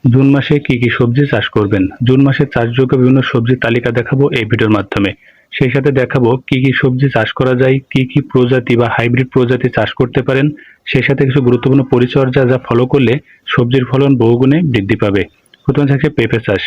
June মাসে কি কি সবজি চাষ করবেন? জুন মাসে চাষযোগ্য বিভিন্ন সবজির তালিকা দেখাবো এই ভিডিওর মাধ্যমে। সেই সাথে দেখাবো কি কি সবজি চাষ করা যায়, কি কি প্রজাতি বা হাইব্রিড প্রজাতি চাষ করতে পারেন, সেই সাথে কিছু গুরুত্বপূর্ণ পরিচর্যা যা ফলো করলে সবজির ফলন বহুগুণে বৃদ্ধি পাবে। প্রথমে থাকছে পেঁপে চাষ।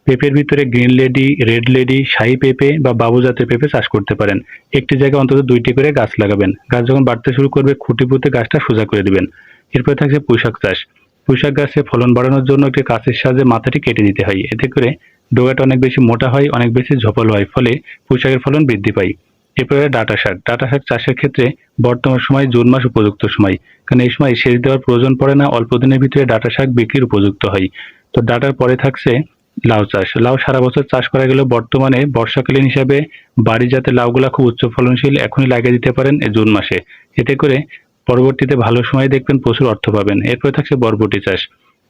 পেঁপের ভিতরে গ্রিন লেডি, রেড লেডি, শাহী পেঁপে বা বাবু জাতের পেঁপে চাষ করতে পারেন। একটি জায়গায় অন্তত ২টি করে গাছ লাগাবেন। গাছ যখন বাড়তে শুরু করবে খুঁটি পুঁতে গাছটা সোজা করে দিবেন। এরপরে থাকছে পুঁইশাক চাষ। পুঁইশাক গাছে ফলন বাড়ানোর জন্য একটি কাঁচের সাহায্যে মাথাটি কেটে দিতে হয়। এতে করে ডগাটা অনেক বেশি মোটা হয়, অনেক বেশি ঝোপালো হয়, ফলে পুঁইশাকের ফলন বৃদ্ধি পায়। এরপরে ডাঁটা শাক। ডাঁটা শাক চাষের ক্ষেত্রে বর্তমান সময় জুন মাস উপযুক্ত সময়, কারণ এই সময় সেচ দেওয়ার প্রয়োজন পড়ে না, অল্প দিনের ভিতরে ডাঁটা শাক বিক্রির উপযুক্ত হয়। তো ডাঁটার পরে থাকছে লাউ চাষ। লাউ সারা বছর চাষ করা গেলেও বর্তমানে বর্ষাকালীন হিসাবে বাড়ি জাতের লাউগুলা খুব উচ্চ ফলনশীল, এখনই লাগিয়ে দিতে পারেন এই জুন মাসে। এতে করে পরবর্তীতে ভালো সময় দেখবেন, প্রচুর অর্থ পাবেন। এরপরে থাকছে বরবটি চাষ।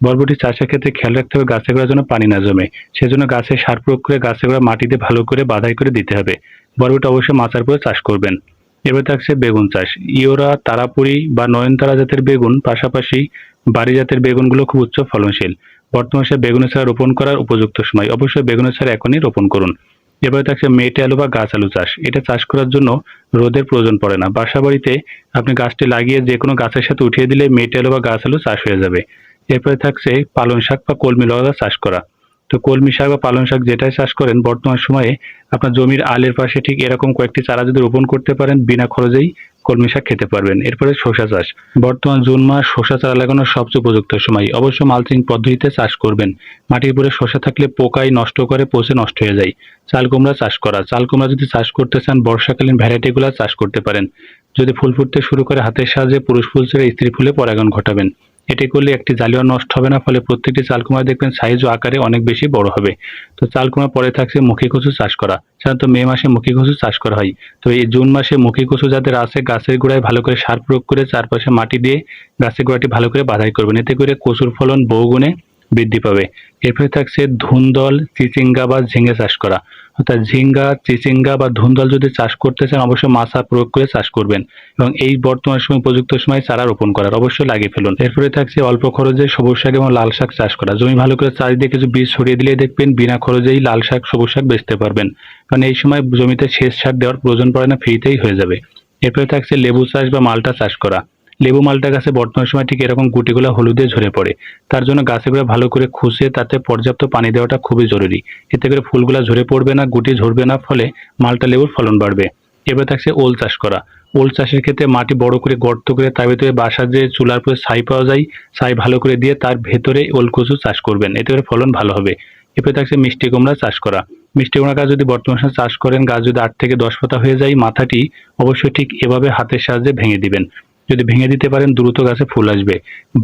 বরবটি চাষের ক্ষেত্রে খেয়াল রাখতে হবে গাছের গোড়ায় যেন পানি না জমে। সেজন্য গাছে সার প্রয়োগ করে গাছের গোড়া মাটিতে ভালো করে বাঁধাই করে দিতে হবে। বরবটি অবশ্যই মাচার পরে চাষ করবেন। এবার থাকছে বেগুন চাষ। ইওরা, তারাপুরি বা নয়নতারা জাতের বেগুন, পাশাপাশি বাড়ি জাতের বেগুনগুলো খুব উচ্চ ফলনশীল। বর্তমানে বেগুনের চারা রোপণ করার উপযুক্ত সময়, অবশ্যই বেগুনের চারা এখনই রোপণ করুন। এবারে থাকছে মেটে আলু বা গাছ আলু চাষ। এটা চাষ করার জন্য রোদের প্রয়োজন পড়ে না। বাসা বাড়িতে আপনি গাছটি লাগিয়ে যে কোনো গাছের সাথে উঠিয়ে দিলে মেটে আলু বা গাছ আলু চাষ হয়ে যাবে। এরপরে থাকছে পালং শাক বা কলমি লতা চাষ করা। তো কলমি শাক বা পালং শাক যেটাই চাষ করেন, বর্তমান সময়ে আপনার জমির আলের পাশে ঠিক এরকম কয়েকটি চারা যদি রোপণ করতে পারেন, বিনা খরচেই কলমি শাক খেতে পারবেন। এরপরে শসা চাষ। বর্তমান জুন মাস শসা চারা লাগানোর সবচেয়ে উপযুক্ত সময়। অবশ্য মালচিং পদ্ধতিতে চাষ করবেন। মাটির উপরে শসা থাকলে পোকায় নষ্ট করে, পচে নষ্ট হয়ে যায়। চাল কুমড়া চাষ করা। চাল কুমড়া যদি চাষ করতে চান, বর্ষাকালীন ভ্যারাইটিগুলো চাষ করতে পারেন। যদি ফুল ফুটতে শুরু করে হাতের সাহায্যে পুরুষ ফুল ছেড়ে স্ত্রী ফুলে পরাগায়ন ঘটাবেন। এটি করলে একটি জালিও নষ্ট হবে না, ফলে প্রত্যেকটি চাল কুমড়া দেখবেন সাইজ ও আকারে অনেক বেশি বড় হবে। তো চাল কুমড়া পরে থাকছে মুখী কচু চাষ করা। সাধারণত মে মাসে মুখী কচু চাষ করা হয়। তো এই জুন মাসে মুখী কচু যাদের আছে, গাছের গোড়ায় ভালো করে সার প্রয়োগ করে চারপাশে মাটি দিয়ে গাছের গোড়াটি ভালো করে বাঁধাই করবেন। এতে করে কচুর ফলন বহুগুণে বৃদ্ধি পাবে। এরপরে থাকছে ধুন্দল, চিচিঙ্গা বা ঝিঙে চাষ করা। অর্থাৎ ঝিঙ্গা, চিচিঙ্গা বা ধুন্দল যদি চাষ করতে চান, অবশ্যই মাছা প্রয়োগ করে চাষ করবেন এবং এই বর্তমান সময় উপযুক্ত সময় চারা রোপণ করার, অবশ্যই লাগিয়ে ফেলুন। এরপরে থাকছে অল্প খরচে সবুজ শাক এবং লাল শাক চাষ করা। জমি ভালো করে চাষ দিয়ে কিছু বীজ ছড়িয়ে দিলে দেখবেন বিনা খরচেই লাল শাক, সবুজ শাক বেচতে পারবেন, কারণ এই সময় জমিতে সেচ সার দেওয়ার প্রয়োজন পড়ে না, ফ্রিতেই হয়ে যাবে। এরপরে থাকছে লেবু চাষ বা মালটা চাষ করা। লেবু মালটা গাছে বর্তমান সময় ঠিক এরকম গুটিগুলো হলুদে ঝরে পড়ে। তার জন্য গাছে গুলো ভালো করে খুঁজে তাতে পর্যাপ্ত পানি দেওয়াটা খুবই জরুরি। এতে করে ফুলগুলা ঝরে পড়বে না, গুটি ঝরবে না, ফলে মালটা লেবুর ফলন বাড়বে। এবার থাকছে ওল চাষ করা। ওল চাষের ক্ষেত্রে মাটি বড় করে গর্ত করে তার ভিতরে বাসার যে চুলার পরে ছাই পাওয়া যায়, ছাই ভালো করে দিয়ে তার ভেতরে ওল কচু চাষ করবেন। এতে করে ফলন ভালো হবে। এরপরে থাকছে মিষ্টি কুমড়া চাষ করা। মিষ্টি কুমড়া গাছ যদি বর্তমান সময়ে চাষ করেন, গাছ যদি 8 থেকে 10 পাতা হয়ে যায়, মাথাটি অবশ্যই ঠিক এভাবে হাতের সাহায্যে ভেঙে দিবেন। যদি ভেঙে দিতে পারেন, দ্রুত গাছে ফুল আসবে।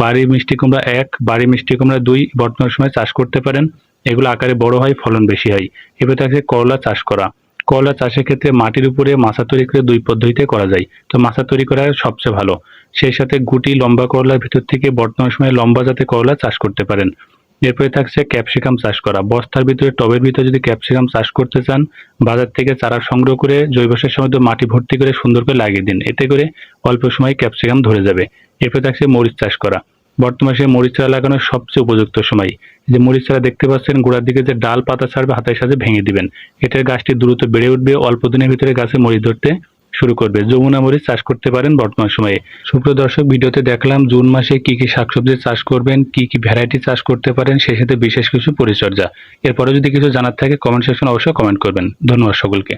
বাড়ি মিষ্টি কুমড়া 1, বাড়ি মিষ্টি কুমড়া 2 বর্তমান সময়ে চাষ করতে পারেন। এগুলো আকারে বড় হয়, ফলন বেশি হয়। এবার থাকছে করলা চাষ করা। করলা চাষের ক্ষেত্রে মাটির উপরে মাচা তৈরি করে 2 পদ্ধতিতে করা যায়। তো মাচা তৈরি করা সবচেয়ে ভালো। সেই সাথে গুটি লম্বা করলার ভিতর থেকে বর্তমান সময়ে লম্বা জাতের করলা চাষ করতে পারেন। এরপরে থাকছে ক্যাপসিকাম চাষ করা। বস্তার ভিতরে, টবের ভিতরে যদি ক্যাপসিকাম চাষ করতে চান, বাজার থেকে চারা সংগ্রহ করে জৈব সার সমৃদ্ধ মাটি ভর্তি করে সুন্দর করে লাগিয়ে দিন। এতে করে অল্প সময়ে ক্যাপসিকাম ধরে যাবে। এরপরে থাকছে মরিচ চাষ করা। বর্তমানে মরিচ চারা লাগানোর সবচেয়ে উপযুক্ত সময়। যে মরিচ চারা দেখতে পাচ্ছেন, গোড়ার দিকে যে ডাল পাতা ছাড়বে হাতের সাথে ভেঙে দিবেন। এটার গাছটি দ্রুত বেড়ে উঠবে, অল্প দিনের ভিতরে গাছে মরিচ ধরতে শুরু করবে। যমুনা মরিচ চাষ করতে পারেন বর্তমান সময়ে। সুপ্রিয় দর্শক, ভিডিওতে দেখলাম জুন মাসে কি কি শাকসবজি চাষ করবেন, কি কি ভ্যারাইটি চাষ করতে পারেন, সেই সাথে বিশেষ কিছু পরিচর্যা। এরপরে যদি কিছু জানার থাকে কমেন্ট সেকশনে অবশ্যই কমেন্ট করবেন। ধন্যবাদ সকলকে।